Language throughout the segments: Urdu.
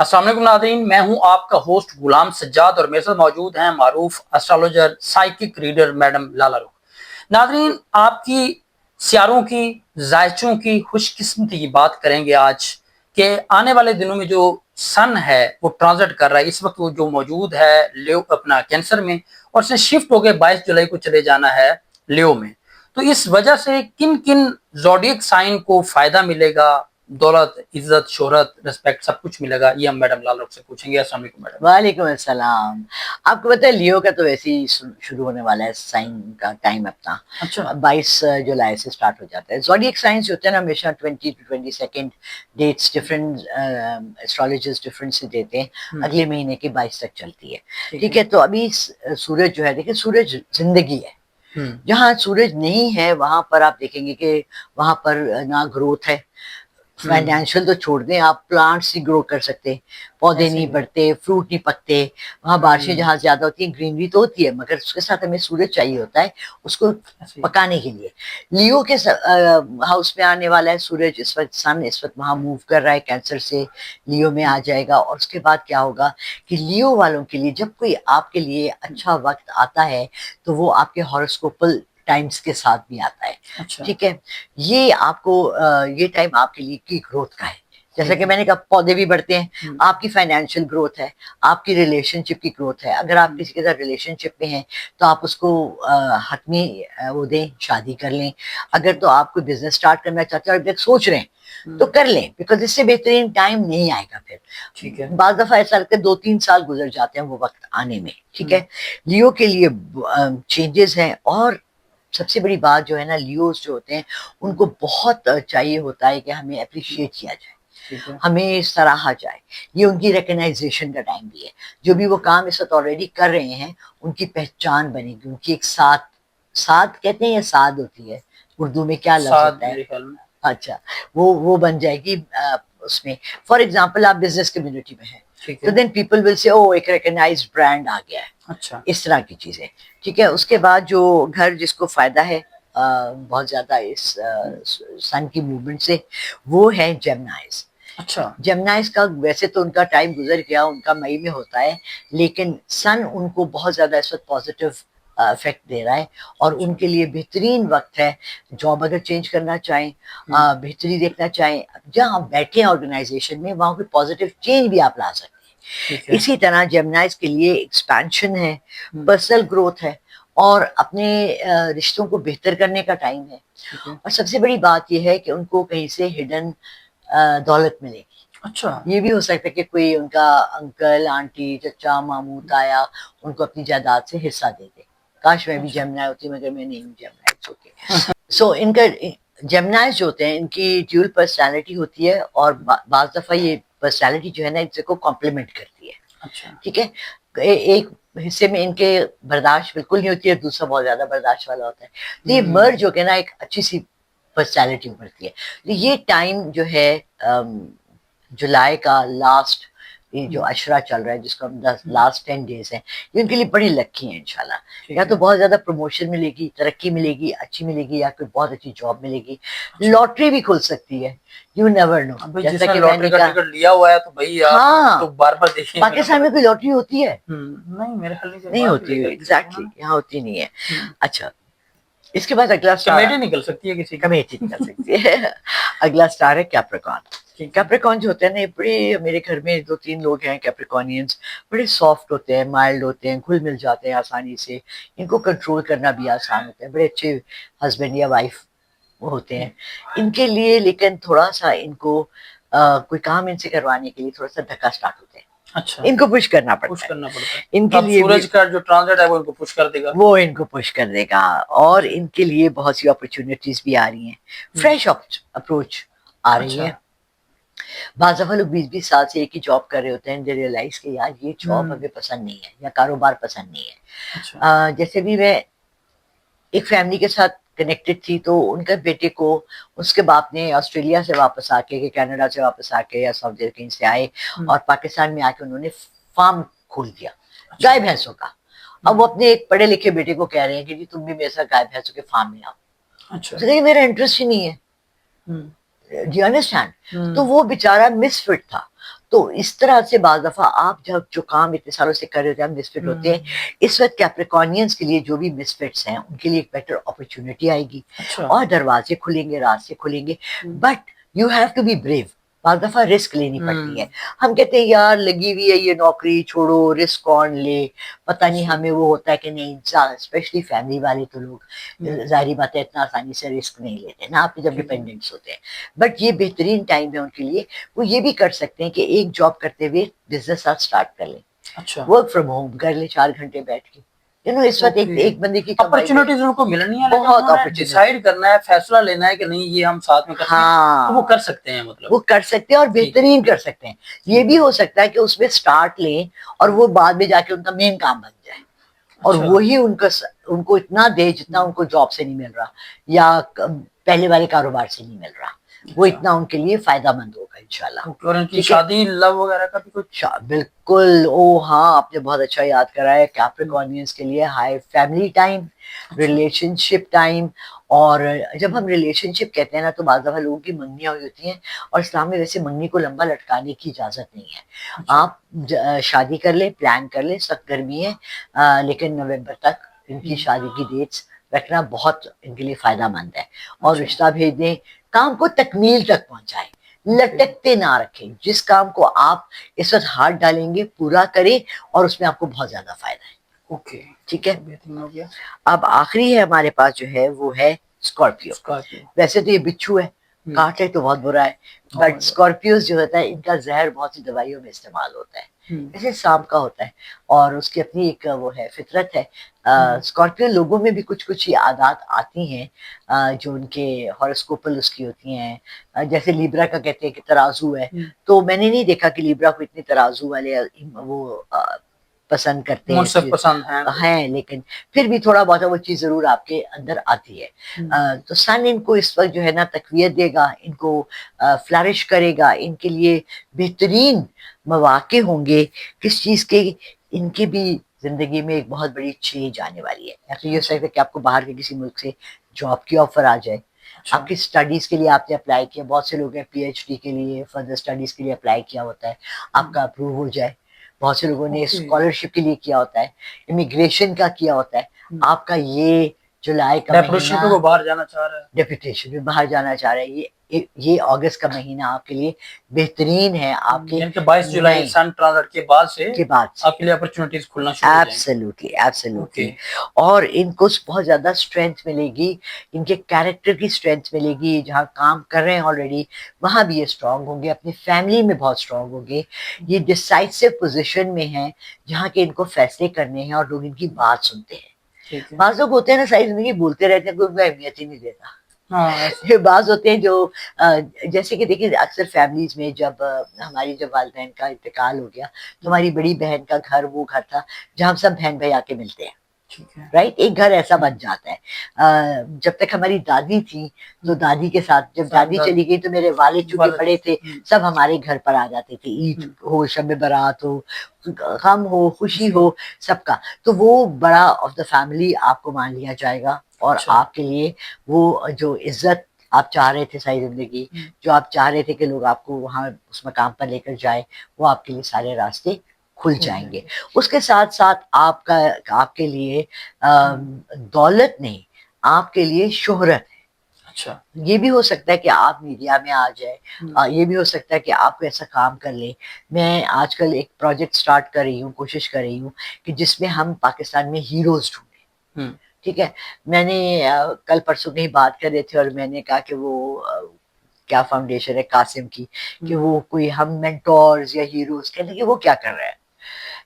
السلام علیکم ناظرین، میں ہوں آپ کا ہوسٹ غلام سجاد اور میرے ساتھ موجود ہیں معروف اسٹرالوجر سائیکک ریڈر میڈم لالا رخ۔ ناظرین، آپ کی سیاروں کی ذائچوں کی خوش قسمتی کی بات کریں گے آج کہ آنے والے دنوں میں جو سن ہے وہ ٹرانزٹ کر رہا ہے۔ اس وقت وہ جو موجود ہے لیو اپنا کینسر میں، اور اس نے شفٹ ہو کے 22 جولائی کو چلے جانا ہے لیو میں۔ تو اس وجہ سے کن کن زوڈیک سائن کو فائدہ ملے گا، دولت، عزت، شہرت، رسپیکٹ سب کچھ ملے گا، یہ ہم میڈم لال رخ سے پوچھیں گے۔ السلام علیکم میڈم۔ وعلیکم السلام۔ آپ کو پتہ ہے لیو کا تو ویسے ہی شروع ہونے والا ہے سائن کا ٹائم اپنا۔ اچھا 22 جولائی سے سٹارٹ ہو جاتا ہے۔ زوڈیک سائنس جو ہوتے ہیں نا ہمیشہ 20 to 22 dates different astrologers different سے دیتے ہیں، اگلے مہینے کی 22 تک چلتی ہے، ٹھیک ہے۔ تو ابھی سورج جو ہے، دیکھیں سورج زندگی ہے، جہاں سورج نہیں ہے وہاں پر آپ دیکھیں گے کہ وہاں پر نہ گروتھ ہے، فائنینشیل تو چھوڑ دیں، آپ پلانٹس نہیں گرو کر سکتے، پودے نہیں بڑھتے، فروٹ نہیں پکتے، وہاں بارشیں جہاں زیادہ ہوتی ہیں گرینری تو ہوتی ہے مگر اس کے ساتھ ہمیں سورج چاہیے ہوتا ہے اس کو پکانے کے لیے۔ لیو کے ہاؤس میں آنے والا ہے سورج، اس وقت سن اس وقت وہاں موو کر رہا ہے کینسر سے، لیو میں آ جائے گا، اور اس کے بعد کیا ہوگا کہ لیو والوں کے لیے جب کوئی آپ کے لیے اچھا وقت آتا ہے تو وہ آپ کے ہاروسکوپل ٹائمز کے ساتھ بھی آتا ہے، ٹھیک ہے۔ یہ آپ کو یہ ٹائم آپ کے لیے کی گروتھ کا ہے، جیسا کہ میں نے کہا پودے بھی بڑھتے ہیں، آپ کی فائنینشیل گروتھ ہے، آپ کی ریلیشن شپ کی گروتھ ہے۔ اگر آپ کسی کے ساتھ ریلیشن شپ میں ہیں تو آپ اس کو حتمی وہ دیں، شادی کر لیں۔ اگر تو آپ کوئی بزنس سٹارٹ کرنا چاہتے ہیں اور ابھی تک سوچ رہے ہیں تو کر لیں، بیکاز اس سے بہترین ٹائم نہیں آئے گا پھر، ٹھیک ہے۔ بعض دفعہ ایسا لگتا ہے 2-3 سال گزر جاتے ہیں وہ وقت آنے میں، ٹھیک ہے۔ لیو کے لیے چینجز ہیں، اور سب سے بڑی بات جو ہے نا، لیوز جو ہوتے ہیں ان کو بہت چاہیے ہوتا ہے کہ ہمیں اپریشیٹ کیا جائے، ہمیں سراہا جائے، یہ ان کی ریکگنائزیشن کا ٹائم بھی ہے۔ جو بھی وہ کام اس وقت آلریڈی کر رہے ہیں ان کی پہچان بنے گی، ان کی ایک ساتھ کہتے ہیں یا ساد ہوتی ہے اردو میں، کیا لفظ ہوتا ہے؟ اچھا، وہ بن جائے گی اس میں۔ فار ایگزامپل آپ بزنس کمیونٹی میں ہیں تو دین پیپل ول سے او ایک ریکگنائزڈ برانڈ آ گیا ہے، اچھا اس طرح کی چیزیں، ٹھیک ہے۔ اس کے بعد جو گھر جس کو فائدہ ہے بہت زیادہ اس سن کی موومنٹ سے، وہ ہے جیمنائز۔ اچھا جیمنائز کا ویسے تو ان کا ٹائم گزر گیا، ان کا مئی میں ہوتا ہے، لیکن سن ان کو بہت زیادہ اس وقت پازیٹیو افیکٹ دے رہا ہے، اور ان کے لیے بہترین وقت ہے۔ جاب اگر چینج کرنا چاہیں، بہتری دیکھنا چاہیں، جہاں آپ بیٹھے ہیں آرگنائزیشن میں وہاں کوئی پازیٹیو چینج بھی آپ لا سکتے ہیں۔ اسی طرح جیمنائز کے لیے ایکسپینشن ہے، پرسنل گروتھ ہے، اور اپنے رشتوں کو بہتر کرنے کا ٹائم ہے۔ اور سب سے بڑی بات یہ ہے کہ ان کو کہیں سے ہڈن دولت ملے گی۔ اچھا یہ بھی ہو سکتا ہے کہ کوئی ان کا انکل، آنٹی، چچا، ماموں، تایا ان کو اپنی جائیداد سے حصہ دے دے۔ کاش میں بھی جیمنائی ہوتی مگر میں نہیں ہوں جیمنائی، سو ان کا جیمنائز جو ہوتے ہیں ان کی ڈیول پرسنالٹی ہوتی ہے، اور بعض دفعہ یہ پرسنالٹی جو ہے نا ان کو کمپلیمنٹ کرتی ہے، ٹھیک ہے۔ ایک حصے میں ان کے برداشت بالکل نہیں ہوتی ہے، دوسرا بہت زیادہ برداشت والا ہوتا ہے، تو یہ مرج ہو کے نا ایک اچھی سی پرسنالٹی ابھرتی ہے۔ تو یہ ٹائم جو ہے جولائی کا لاسٹ، یہ جو عشرہ چل رہا ہے جس کو ہم لاسٹ 10 ڈیز ہیں، یہ ان کے لیے بڑی لکی ہیں انشاءاللہ۔ یا تو بہت زیادہ پروموشن ملے گی، ترقی ملے گی، اچھی ملے گی، یا کوئی بہت اچھی جاب ملے گی، لاٹری بھی کھل سکتی ہے، یو نیور نو۔ جیسا کہ میں نے کہا لیا ہوا ہے تو بھائی ہاں، بار بار دیکھیں، پاکستان میں کوئی لاٹری ہوتی ہے؟ نہیں میرے خیال نہیں ہوتی، ایگزیکٹلی یہاں ہوتی نہیں ہے۔ اچھا، اس کے بعد اگلا کمیٹی نکل سکتی ہے، کسی کمیٹی نکل سکتی ہے۔ اگلا سٹار ہے کیپریکون۔ کیپریکون جو ہوتے ہیں نا، یہ بڑے، میرے گھر میں 2-3 لوگ ہیں کیپریکونینز، بڑے سافٹ ہوتے ہیں، مائلڈ ہوتے ہیں، گھل مل جاتے ہیں آسانی سے، ان کو کنٹرول کرنا بھی آسان ہوتا ہے، بڑے اچھے ہسبینڈ یا وائف ہوتے ہیں ان کے لیے۔ لیکن تھوڑا سا ان کو کوئی کام ان سے کروانے کے لیے تھوڑا سا دھکا سٹارٹ ہوتے ہیں، اچھا ان کو پش کرنا پڑتا ہے، ان کے لیے سورج کا جو ٹرانزٹ ہے وہ ان کو پش کر دے گا، وہ ان کو پش کر دے گا، اور ان کے لیے بہت سی اپرچونٹیز بھی آ رہی ہیں، فریش اپروچ آ رہی ہے۔ بعض دفعہ لوگ 20-20 سال سے ایک ہی جاب کر رہے ہوتے ہیں، دے ریئلائز کہ یار یہ جاب ہمیں پسند نہیں ہے، یا کاروبار پسند نہیں ہے۔ جیسے بھی میں ایک فیملی کے ساتھ کنیکٹڈ تھی، تو ان کے بیٹے کو اس کے باپ نے آسٹریلیا سے واپس آ کے، کینیڈا سے واپس آ کے، یا سعودی کہیں سے آئے، اور پاکستان میں آ کے انہوں نے فارم کھول دیا گائے بھینسوں کا۔ اب وہ اپنے ایک پڑھے لکھے بیٹے کو کہہ رہے ہیں کہ جی تم بھی میرے ساتھ گائے بھینسوں کے فارم میں آؤ، میرا انٹرسٹ ہی نہیں ہے، ڈو یو انڈرسٹینڈ؟ تو وہ بیچارہ مس فٹ تھا، تو اس طرح سے بعض دفعہ آپ جو کام اتنے سالوں سے کر رہے ہوتے ہیں مسفٹ ہوتے ہیں. اس وقت کیپریکونینس کے لیے جو بھی مسفٹس ہیں ان کے لیے ایک بیٹر اپرچونٹی آئے گی اور دروازے کھلیں گے، راستے کھلیں گے. But you have to be brave. بعض دفعہ رسک لینی پڑتی ہے. ہم کہتے ہیں یار لگی ہوئی ہے یہ نوکری، چھوڑو، رسک کون لے، پتہ نہیں ہمیں وہ ہوتا ہے کہ نہیں. اسپیشلی فیملی والے تو لوگ ظاہری بات ہے اتنا آسانی سے رسک نہیں لیتے نا آپ جب ڈپینڈنٹس ہوتے ہیں. بٹ یہ بہترین ٹائم ہے ان کے لیے. وہ یہ بھی کر سکتے ہیں کہ ایک جاب کرتے ہوئے بزنس آپ اسٹارٹ کر لیں، ورک فرام ہوم کر لیں 4 گھنٹے بیٹھ کے. اس وقت ایک بندے کی اپرچونٹیز ان کو ملنی ہے، بہت لیکن ڈیسائیڈ کرنا ہے، فیصلہ لینا ہے کہ نہیں یہ ہم ساتھ میں کرتے ہیں تو وہ کر سکتے ہیں. مطلب وہ کر سکتے ہیں اور بہترین کر سکتے ہیں. یہ بھی ہو سکتا ہے کہ اس میں سٹارٹ لیں اور وہ بعد میں جا کے ان کا مین کام بن جائے اور وہی ان کو اتنا دے جتنا ان کو جاب سے نہیں مل رہا یا پہلے والے کاروبار سے نہیں مل رہا. وہ اتنا ان کے لیے فائدہ مند ہوگا انشاءاللہ. اور ان کی شادی لو وغیرہ کا بھی کچھ بالکل. ہاں آپ نے بہت اچھا یاد کرا ہے. کیپریکونینس کے لیے ہائی فیملی ٹائم، ریلیشن شپ ٹائم. اور جب ہم ریلیشن شپ کہتے ہیں نا تو بعض دفعہ لوگوں کی منگنیاں ہوئی ہوتی ہیں اور اسلام میں ویسے منگنی کو لمبا لٹکانے کی اجازت نہیں ہے. آپ شادی کر لیں، پلان کر لیں. سخت گرمی ہے لیکن نومبر تک ان کی شادی کی ڈیٹس رکھنا بہت ان کے لیے فائدہ مند ہے. اور رشتہ بھیج دیں، کام کو تکمیل تک پہنچائیں، لٹکتے نہ رکھیں. جس کام کو آپ اس وقت ہاتھ ڈالیں گے پورا کریں اور اس میں آپ کو بہت زیادہ فائدہ ہے. ٹھیک ہے. اب آخری ہے ہمارے پاس جو ہے وہ ہے اسکارپیو. ویسے تو یہ بچھو ہے، کاٹے تو بہت برا ہے، بٹ اسکارپیوز جو ہوتا ہے ان کا زہر بہت سی دوائیوں میں استعمال ہوتا ہے. جیسے سانپ کا ہوتا ہے اور اس کی اپنی ایک وہ ہے فطرت ہے. اسکارپیو لوگوں میں بھی کچھ کچھ عادات آتی ہیں جو ان کے ہاروسکوپل اس کی ہوتی ہیں. جیسے لیبرا کا کہتے ہیں کہ ترازو ہے، تو میں نے نہیں دیکھا کہ لیبرا کو اتنے ترازو والے وہ پسند کرتے ہیں، لیکن پھر بھی تھوڑا بہت وہ چیز ضرور آپ کے اندر آتی ہے. تو سن ان کو اس وقت جو ہے نا تقویت دے گا، ان کو فلرش کرے گا، ان کے لیے بہترین مواقع ہوں گے. کس چیز کے؟ ان کی بھی زندگی میں ایک بہت بڑی چینج آنے والی ہے. یا تو یہ ہو سکتا ہے کہ آپ کو باہر کے کسی ملک سے جاب کی آفر آ جائے. آپ کی اسٹڈیز کے لیے آپ نے اپلائی کیا، بہت سے لوگ ہیں پی ایچ ڈی کے لیے فردر اسٹڈیز کے لیے اپلائی کیا ہوتا ہے، آپ کا اپروو ہو جائے. بہت سے لوگوں نے اسکالرشپ کے لیے کیا ہوتا ہے، امیگریشن کا کیا ہوتا ہے. آپ کا یہ جولائی کا مہینہ باہر جانا چاہ رہا ہے، ڈیپوٹیشن میں باہر جانا چاہ رہے ہیں، یہ اگست کا مہینہ آپ کے لیے بہترین ہے. آپ کے 22 جولائی سن ٹرانزٹ کے بعد سے آپ کے لیے اپرچونٹیز کھلنا شروع ہو جائیں گے. ایبسلیوٹلی. اور ان کو بہت زیادہ اسٹرینتھ ملے گی، ان کے کیریکٹر کی اسٹرینتھ ملے گی. جہاں کام کر رہے ہیں آلریڈی وہاں بھی یہ اسٹرانگ ہوں گے، اپنی فیملی میں بہت اسٹرانگ ہوں گے. یہ ڈیسائڈسو پوزیشن میں ہیں جہاں کہ ان کو فیصلے کرنے ہیں اور لوگ ان کی بات سنتے ہیں. بعض لوگ ہوتے ہیں نا ساری زندگی بولتے رہتے ہیں، کوئی ان کو اہمیت ہی نہیں دیتا. بعض ہوتے ہیں جو جیسے کہ دیکھیں اکثر فیملیز میں جب ہماری جب والدین کا انتقال ہو گیا تو ہماری بڑی بہن کا گھر وہ گھر تھا جہاں ہم سب بہن بھائی آ کے ملتے ہیں. رائٹ، ایک گھر ایسا بن جاتا ہے. جب تک ہماری دادی تھی تو دادی کے ساتھ، جب دادی چلی گئی تو میرے والد چونکہ بڑے تھے سب ہمارے گھر پر آ جاتے تھے. عید ہو، شب برات ہو، غم ہو، خوشی ہو، سب کا. تو وہ بڑا آف دا فیملی آپ کو مان لیا جائے گا اور آپ کے لیے وہ جو عزت آپ چاہ رہے تھے ساری زندگی، جو آپ چاہ رہے تھے کہ لوگ آپ کو وہاں اس مقام پر لے کر جائے، وہ آپ کے لیے سارے راستے کھل جائیں گے. اس کے ساتھ ساتھ آپ کے لیے دولت نہیں، آپ کے لیے شہرت ہے. یہ بھی ہو سکتا ہے کہ آپ میڈیا میں آ جائیں، یہ بھی ہو سکتا ہے کہ آپ کو ایسا کام کر لیں. میں آج کل ایک پروجیکٹ سٹارٹ کر رہی ہوں، کوشش کر رہی ہوں کہ جس میں ہم پاکستان میں ہیروز ڈھونڈیں. ٹھیک ہے. میں نے کل پرسوں کہیں بات کر رہے تھے اور میں نے کہا کہ وہ کیا فاؤنڈیشن ہے قاسم کی، کہ وہ کوئی ہم مینٹورز یا ہیروز کہتے ہیں کہ وہ کیا کر رہے ہیں.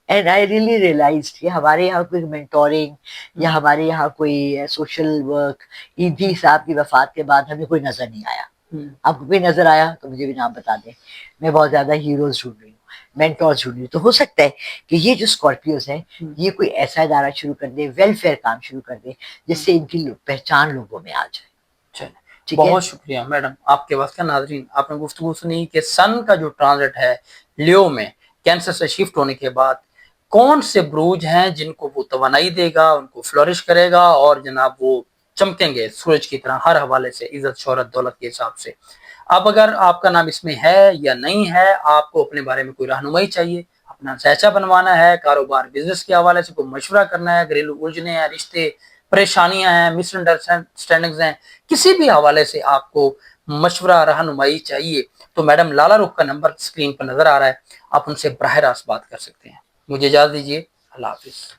اینڈ آئی ریئلی ریئلائزڈ کہ ہمارے یہاں کوئی مینٹورنگ یا ہمارے یہاں کوئی سوشل ورک، ایدھی صاحب کی وفات کے بعد ہمیں کوئی نظر نہیں آیا. آپ کو کوئی نظر آیا تو مجھے بھی نام بتا دیں. میں بہت زیادہ ہیروز ڈھونڈ رہی ہوں، مینٹورز ڈھونڈ رہی ہوں. تو ہو سکتا ہے کہ یہ جو اسکارپیوز ہیں یہ کوئی ایسا ادارہ شروع کر دے، ویلفیئر کام شروع کر دے جس سے ان کی پہچان لوگوں میں آ جائے. بہت شکریہ میڈم آپ کے وقت کا. ناظرین آپ نے گفتگو سنی کہ سن کا جو ٹرانزٹ ہے لیو میں کینسر سے شفٹ ہونے کے بعد کون سے بروج ہیں جن کو وہ توانائی دے گا، ان کو فلورش کرے گا اور جناب وہ چمکیں گے سورج کی طرح ہر حوالے سے، عزت، شہرت، دولت کے حساب سے. اب اگر آپ کا نام اس میں ہے یا نہیں ہے، آپ کو اپنے بارے میں کوئی رہنمائی چاہیے، اپنا ذائچہ بنوانا ہے، کاروبار بزنس کے حوالے سے کوئی مشورہ کرنا ہے، گھریلو الجھنیں ہیں، رشتے پریشانیاں ہیں، مس انڈرسٹینڈنگز ہیں، کسی بھی حوالے سے آپ کو مشورہ رہنمائی چاہیے تو میڈم لالہ رخ کا نمبر اسکرین پر نظر آ رہا ہے، آپ ان سے براہ راست بات کر سکتے ہیں۔ مجھے اجازت دیجیے، اللہ حافظ۔